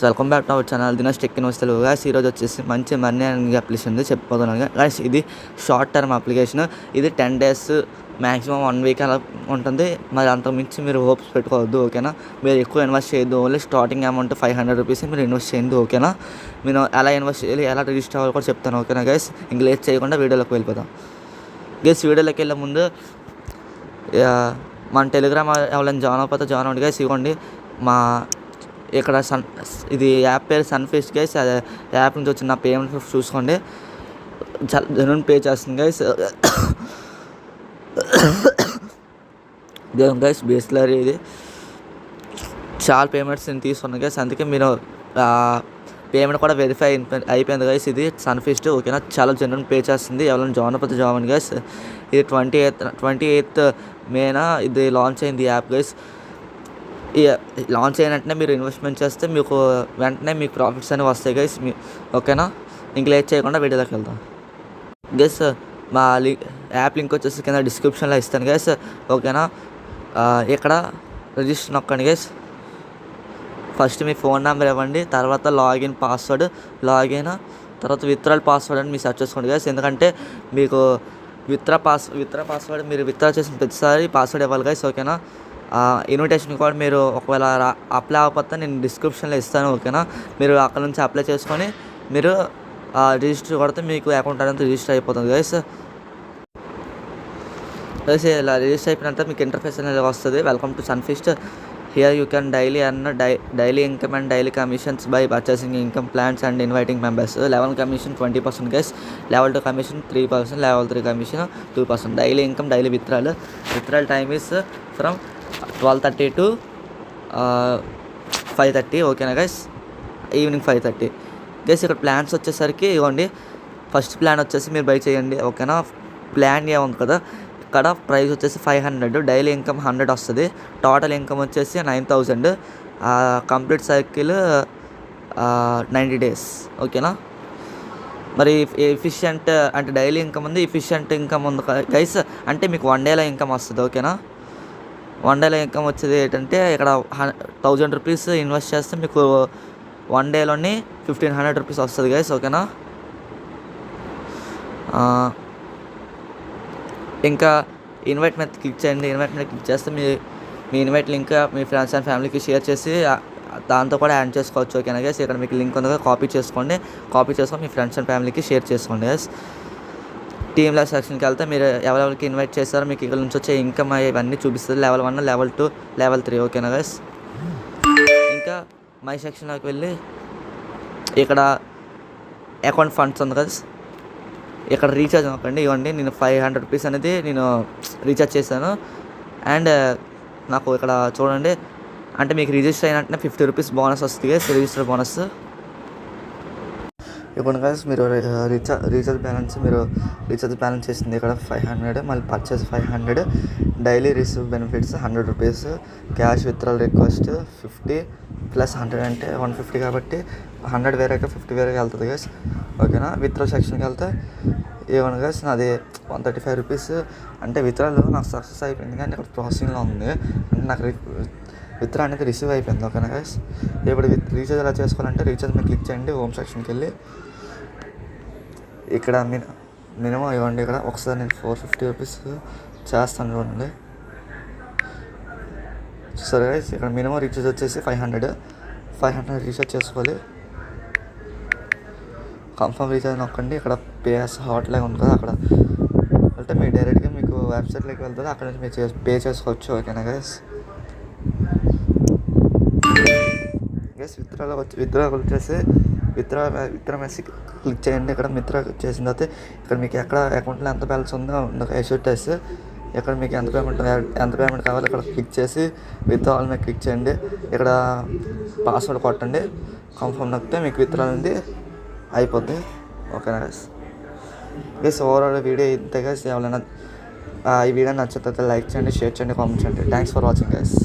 Welcome back to our channel Dinesh tech invest Telugu guys. ఈరోజు వచ్చేసి మంచి మనీ అర్నింగ్ అప్లికేషన్ ఉంది చెప్పబోతున్నాను గాయ్స్. ఇది షార్ట్ టర్మ్ అప్లికేషన్. ఇది 10 days మ్యాక్సిమం 1 week అలా ఉంటుంది. మరి అంతకుమించి మీరు హోప్స్ పెట్టుకోవద్దు, ఓకేనా. మీరు ఎక్కువ ఇన్వెస్ట్ చేయొద్దు. ఓన్లీ స్టార్టింగ్ అమౌంట్ 500 రూపీస్ మీరు ఇన్వెస్ట్ చేయండి, ఓకేనా. మీరు ఎలా ఇన్వెస్ట్ చేయాలి, ఎలా రిజిస్టర్ అవ్వాలి కూడా చెప్తాను, ఓకేనా గైస్. ఇంక లేట్ చేయకుండా వీడియోలోకి వెళ్ళిపోతాం గైస్. వీడియోలోకి వెళ్ళే ముందు మన టెలిగ్రామ్ ఎవరైనా జాయిన్ అయిపోతే జాయిన్ అవ్వండి గైస్. ఇవ్వండి మా ఇక్కడ ఇది యాప్ పేరు సన్ఫిస్ట్ గైస్. యాప్ నుంచి వచ్చిన పేమెంట్ చూసుకోండి, చాలా జెన్యూన్ పే చేస్తుంది గైస్. దేవుని గైస్ బేస్లరీ ఇది చాలా పేమెంట్స్ నేను తీసుకున్నాను గైస్. అందుకే మీరు పేమెంట్ కూడా వెరిఫై అయిపోయింది గైస్. ఇది సన్ఫిస్ట్, ఓకేనా. చాలా జెన్యూన్ పే చేస్తుంది. ఎవరైనా జాయిన్ అయిపోతే జాయిన్ గైస్. ఇది 28th మేన ఇది లాంచ్ అయింది ఈ యాప్ గైస్. లాంచ్ అయిన వెంటనే మీరు ఇన్వెస్ట్మెంట్ చేస్తే మీకు వెంటనే మీకు ప్రాఫిట్స్ అనేవి వస్తాయి గైస్. ఓకేనా. ఇంక లేట్ చేయకుండా వీడియోలోకి వెళ్దాం గైస్. మా యాప్ లింక్ వచ్చేసి కింద డిస్క్రిప్షన్లో ఇస్తాను గైస్, ఓకేనా. ఇక్కడ రిజిస్టర్ నొక్కండి గైస్. ఫస్ట్ మీ ఫోన్ నెంబర్ ఇవ్వండి, తర్వాత లాగిన్ పాస్వర్డ్, తర్వాత విత్డ్రాల్ పాస్వర్డ్ అని మీరు సెర్చ్ చేసుకోండి గైస్. ఎందుకంటే మీకు విత్డ్రా పాస్వర్డ్ మీరు విత్డ్రా చేసిన ప్రతిసారి పాస్వర్డ్ ఇవ్వాలి గైస్, ఓకేనా. ఇన్విటేషన్ కూడా మీరు ఒకవేళ అప్లై అవ్వకపోతే నేను డిస్క్రిప్షన్లో ఇస్తాను, ఓకేనా. మీరు అక్కడ నుంచి అప్లై చేసుకొని మీరు రిజిస్టర్ కొడితే మీకు అకౌంట్ అనేది రిజిస్టర్ అయిపోతుంది గైస్. ఇలా రిజిస్టర్ అయిపోయినంత మీకు ఇంటర్ఫేస్ అనేది వస్తుంది. Welcome to Sunfist. Here you can daily earn daily income and daily commissions by purchasing income plans and inviting members. Level commission 20% guys. Level 2 commission 3%, level 3 commission 2%. Daily income, daily withdrawal time is from 12:30 to 5:30, ఓకేనా guys. Evening 5:30 guys. ఇక్కడ plans వచ్చేసరికి ఇవ్వండి. First plan వచ్చేసి మీరు by చేయండి, ఓకేనా. Plan A ఉంది కదా, ఇక్కడ ప్రైస్ వచ్చేసి 500, డైలీ ఇన్కమ్ 100 వస్తుంది, టోటల్ ఇన్కమ్ వచ్చేసి 9,000, కంప్లీట్ సైకిల్ 90 days, ఓకేనా. మరి ఎఫిషియంట్ అంటే డైలీ ఇన్కమ్ ఉంది, ఎఫిషియంట్ ఇన్కమ్ ఉంది గైస్. అంటే మీకు 1 dayలో ఇన్కమ్ వస్తుంది, ఓకేనా. 1 dayలో ఇన్కమ్ వచ్చేది ఏంటంటే ఇక్కడ 1000 రూపీస్ ఇన్వెస్ట్ చేస్తే మీకు 1 dayలోని 1500 రూపీస్ వస్తుంది గైస్, ఓకేనా. ఇంకా ఇన్వైట్ మీద క్లిక్ చేయండి. ఇన్వైట్ మీద క్లిక్ చేస్తే me invite link me friends and ఫ్యామిలీకి షేర్ చేసి దాంతో కూడా యాడ్ చేసుకోవచ్చు, ఓకేనా గైస్. ఇక్కడ మీకు లింక్ ఉంది కదా, కాపీ చేసుకొని మీ ఫ్రెండ్స్ అండ్ ఫ్యామిలీకి షేర్ చేసుకోండి గైస్. టీమ్లో సెక్షన్కి వెళ్తే మీరు ఎవరెవరికి ఇన్వైట్ చేస్తారో మీకు ఇక్కడ నుంచి వచ్చే ఇన్కమ్ ఇవన్నీ చూపిస్తుంది. లెవెల్ 1, లెవెల్ 2, లెవెల్ 3, ఓకేనా గైస్. ఇంకా మై సెక్షన్లోకి వెళ్ళి ఇక్కడ అకౌంట్ ఫండ్స్ ఉంది గైస్. ఇక్కడ రీఛార్జ్ అవ్వకండి. ఇవ్వండి, నేను 500 రూపీస్ అనేది నేను రీఛార్జ్ చేశాను. అండ్ నాకు ఇక్కడ చూడండి, అంటే మీకు రిజిస్టర్ అయినట్టే 50 రూపీస్ బోనస్ వస్తుంది గైస్, రిజిస్టర్ బోనస్. ఇప్పుడు గైస్ మీరు రీఛార్జ్ బ్యాలెన్స్ చేసింది ఇక్కడ 500, మళ్ళీ purchase 500, daily receive benefits 100 rupees, cash withdrawal request 50 plus 100 అంటే 150 కాబట్టి 100 వేరేగా 50 వేరేగా వెళ్తుంది గైస్, ఓకేనా. విత్డ్రా సెక్షన్కి వెళ్తే ఏమన్నా గైస్ నాది 135 రూపీస్ అంటే విత్డ్రాల్ నాకు సక్సెస్ అయిపోయింది, కానీ ఇక్కడ ప్రాసెసింగ్లో ఉంది. అంటే నాకు విత్డ్రా అనేది రిసీవ్ అయిపోయింది, ఓకేనా గైస్. ఇప్పుడు రీఛార్జ్ ఎలా చేసుకోవాలంటే రీఛార్జ్ మీద క్లిక్ చేయండి. హోమ్ సెక్షన్కి వెళ్ళి ఇక్కడ మినిమం ఇవ్వండి. ఇక్కడ ఒకసారి నేను 450 రూపీస్ చేస్తాను చూడండి. సరే గైస్, ఇక్కడ మినిమం రీఛార్జ్ వచ్చేసి 500 రీఛార్జ్ చేసుకోవాలి. కన్ఫర్మ్ రీఛార్జ్ నొక్కండి. ఇక్కడ పేస్ హాట్లాగా ఉంది కదా, అక్కడ అంటే మీరు డైరెక్ట్గా మీకు వెబ్సైట్లోకి వెళ్తుంది, అక్కడ నుంచి మీరు పే చేసుకోవచ్చు, ఓకేనా గైస్. విత్డ్రా వచ్చేసి విత్డ్రా మెసేజ్ క్లిక్ చేయండి. ఇక్కడ విత్డ్రా చేసిన తర్వాత ఇక్కడ మీకు ఎక్కడ అకౌంట్లో ఎంత బ్యాలెన్స్ ఉందో ఎస్యూటెస్ ఇక్కడ మీకు ఎంత పేమెంట్ కావాలో ఇక్కడ క్లిక్ చేసి విత్డ్రాల్ మీద క్లిక్ చేయండి. ఇక్కడ పాస్వర్డ్ కొట్టండి, కన్ఫర్మ్ నొక్కితే మీకు విత్డ్రాల్ అనేది అయిపోద్ది, ఓకేనా గైస్. ఓవరాల్ వీడియో ఇంతే గైస్. ఎవరైనా ఈ వీడియో నచ్చితే లైక్ చేయండి, షేర్ చేయండి, కామెంట్ చేయండి. Thanks for watching guys.